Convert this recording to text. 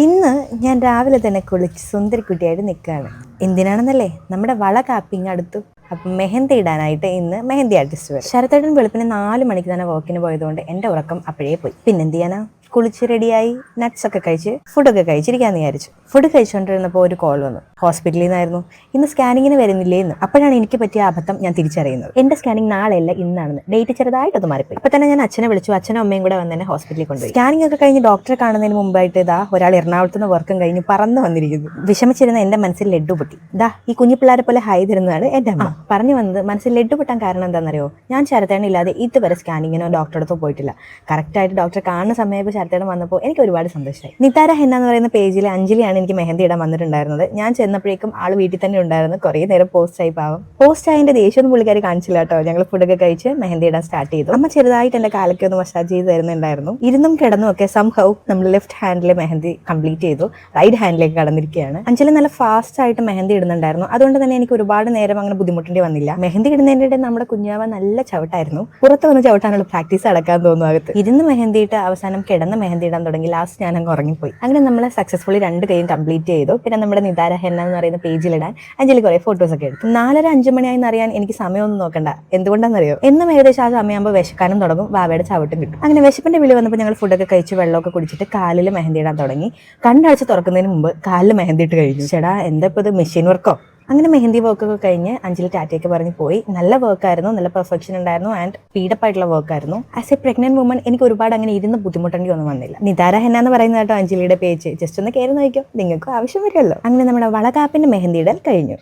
ഇന്ന് ഞാൻ രാവിലെ തന്നെ കുളിച്ച് സുന്ദരിക്കുട്ടിയായിട്ട് നിൽക്കുകയാണ്. എന്തിനാണെന്നല്ലേ, നമ്മുടെ വള കാപ്പിങ് അടുത്തു. അപ്പം മെഹന്തി ഇടാനായിട്ട് ഇന്ന് മെഹന്തി ആർട്ടിസ്റ്റ് വരും. ശരത്തേട്ടൻ വെളുപ്പിന് 4 മണിക്ക് തന്നെ വർക്കിന് പോയതുകൊണ്ട് എൻ്റെ ഉറക്കം അപ്പോഴേ പോയി. പിന്നെന്ത് ചെയ്യാനാ, കുളിച്ച് റെഡിയായി നട്ട്സ് ഒക്കെ കഴിച്ച് ഫുഡൊക്കെ കഴിച്ചിരിക്കാമെന്ന് വിചാരിച്ചു. ഫുഡ് കഴിച്ചുകൊണ്ടിരുന്നപ്പോൾ ഒരു കോൾ വന്നു. ഹോസ്പിറ്റലിൽ നിന്നായിരുന്നു. ഇന്ന് സ്കാനിങ്ങിന് വരുന്നില്ലേ എന്ന്. അപ്പോഴാണ് എനിക്ക് പറ്റിയ അബദ്ധം ഞാൻ തിരിച്ചറിയുന്നത്. എൻ്റെ സ്കാനിങ് നാളെയല്ല ഇന്നാണെന്ന്. ഡേറ്റ് ചെറുതായിട്ടത് മാറിപ്പോയി. അപ്പോൾ തന്നെ ഞാൻ അച്ഛനെ വിളിച്ചു. അച്ഛനും അമ്മയും കൂടെ വന്ന് തന്നെ ഹോസ്പിറ്റലിൽ കൊണ്ടുപോയി. സ്കാനിങ് ഒക്കെ കഴിഞ്ഞ് ഡോക്ടറെ കാണുന്നതിന് മുമ്പായിട്ട് ഇതാ ഒരാൾ എറണാകുളത്ത് നിന്ന് വർക്കും കഴിഞ്ഞ് പറന്ന് വന്നിരിക്കുന്നു. വിഷമിച്ചിരുന്ന എൻ്റെ മനസ്സിൽ ലഡ്ഡു പൊട്ടി. ഇതാ ഈ കുഞ്ഞു പിള്ളേരെ പോലെ ഹൈ തരുന്നതാണ് എൻ്റെ അമ്മ. പറഞ്ഞു വന്നത് മനസ്സിൽ ലഡ്ഡു പൊട്ടാൻ കാരണം എന്താണെന്നറിയോ, ഞാൻ ശരത്തേട്ടൻ ഇല്ലാതെ ഇതുവരെ സ്കാനിങ്ങിനോ ഡോക്ടറെ അടുത്തോ പോയിട്ടില്ല. കറക്റ്റായിട്ട് ഡോക്ടറെ കാണുന്ന സമയത്ത് ശരത്തേട്ടൻ വന്നപ്പോൾ എനിക്ക് ഒരുപാട് സന്തോഷമായി. നിതാര ഹെന്ന എന്ന് പറയുന്ന പേജിൽ അഞ്ജലിയാണ് എനിക്ക് മെഹന്തി ഇടാൻ വന്നിട്ടുണ്ടായിരുന്നത്. ഞാൻ ചെന്നപ്പോഴേക്കും ആൾ വീട്ടിൽ തന്നെ ഉണ്ടായിരുന്നു. കുറേ നേരം പോസ്റ്റായി പാവം. പോസ്റ്റ് ആയതിൻ്റെ ദേഷ്യമൊന്നും പുള്ളിക്കാരി കാണിച്ചില്ല കേട്ടോ. ഞങ്ങൾ ഫുഡൊക്കെ കഴിച്ച് മെഹന്തി ഇടാൻ സ്റ്റാർട്ട് ചെയ്തു. അമ്മ ചെറുതായിട്ട് എൻ്റെ കാലൊക്കെ ഒന്ന് മസാജ് ചെയ്ത് തരുന്നുണ്ടായിരുന്നു. ഇരുന്നും കിടന്നും ഒക്കെ സംഹൗ നമ്മൾ ലെഫ്റ്റ് ഹാൻഡിലെ മെഹന്തി കംപ്ലീറ്റ് ചെയ്തു. റൈറ്റ് ഹാൻഡിലേക്ക് കടന്നിരിക്കുകയാണ്. അഞ്ജലി നല്ല ഫാസ്റ്റ് ആയിട്ട് മെഹന്തി ഇടുന്നുണ്ടായിരുന്നു. അതുകൊണ്ട് തന്നെ എനിക്ക് ഒരുപാട് നേരം അങ്ങനെ ബുദ്ധിമുട്ടേണ്ടി വന്നില്ല. മെഹന്തി ഇടുന്നതിൻ്റെ ഇടയിൽ നമ്മുടെ കുഞ്ഞാവ നല്ല ചവിട്ടായിരുന്നു. പുറത്ത് വന്ന് ചവിട്ടാനുള്ള പ്രാക്ടീസ് അടക്കാൻ തോന്നുന്നു അകത്ത്. ഇരുന്ന് മെഹന്തി ഇട്ട് അവസാനം കിടന്ന് മെഹന്തി ഇടാൻ തുടങ്ങി. ലാസ്റ്റ് ഞാൻ അങ്ങ് ഉറങ്ങിപ്പോയി. അങ്ങനെ നമ്മൾ സക്സസ്ഫുള്ളി 2 കൈയും കംപ്ലീറ്റ് ചെയ്തു. പിന്നെ നമ്മുടെ നിതാര ഹെന്ന എന്ന് പറയുന്ന പേജിലിടാൻ അഞ്ജലി കുറെ ഫോട്ടോസ് ഒക്കെ എടുത്തു. 4:30-5 മണിയായി അറിയാൻ എനിക്ക് സമയമൊന്നും നോക്കണ്ട. എന്തുകൊണ്ടാണെന്നറിയോ, എന്നും ഏകദേശം ആ സമയമാകുമ്പോൾ വിശക്കാനും തുടങ്ങും, വാവയുടെ ചവിട്ടും കിട്ടും. അങ്ങനെ വിശപ്പിന്റെ വിളി വന്നപ്പോൾ ഞങ്ങൾ ഫുഡൊക്കെ കഴിച്ച് വെള്ളമൊക്കെ കുടിച്ചിട്ട് കാലിൽ മെഹന്തി ഇടാൻ തുടങ്ങി. കണ്ണടച്ച് തുറക്കുന്നതിന് മുമ്പ് കാലിൽ മെഹന്തി ഇട്ട് കഴിഞ്ഞു. ചേടാ എന്താ ഇപ്പോൾ ഇത്, മെഷീൻ വർക്കോ? അങ്ങനെ മെഹന്തി വർക്കൊക്കെ കഴിഞ്ഞ് അഞ്ജലി ടാറ്റയൊക്കെ പറഞ്ഞ് പോയി. നല്ല വർക്കായിരുന്നു, നല്ല പെർഫെക്ഷൻ ഉണ്ടായിരുന്നു ആൻഡ് സ്പീഡപ്പ് ആയിട്ടുള്ള വർക്കായിരുന്നു. ആസ് എ പ്രഗ്നന്റ് വുമൺ എനിക്ക് ഒരുപാട് അങ്ങനെ ഇരുന്ന് ബുദ്ധിമുട്ടേണ്ടി ഒന്നും വന്നില്ല. നിതാര ഹെന്ന എന്ന് പറയുന്നത് കേട്ടോ അഞ്ജലിയുടെ പേജ്. ജസ്റ്റ് ഒന്ന് കയറി നോക്കിയോ, നിങ്ങൾക്കും ആവശ്യം വരുമല്ലോ. അങ്ങനെ നമ്മുടെ വളകാപ്പിന്റെ മെഹന്തി ഇടൽ കഴിഞ്ഞു.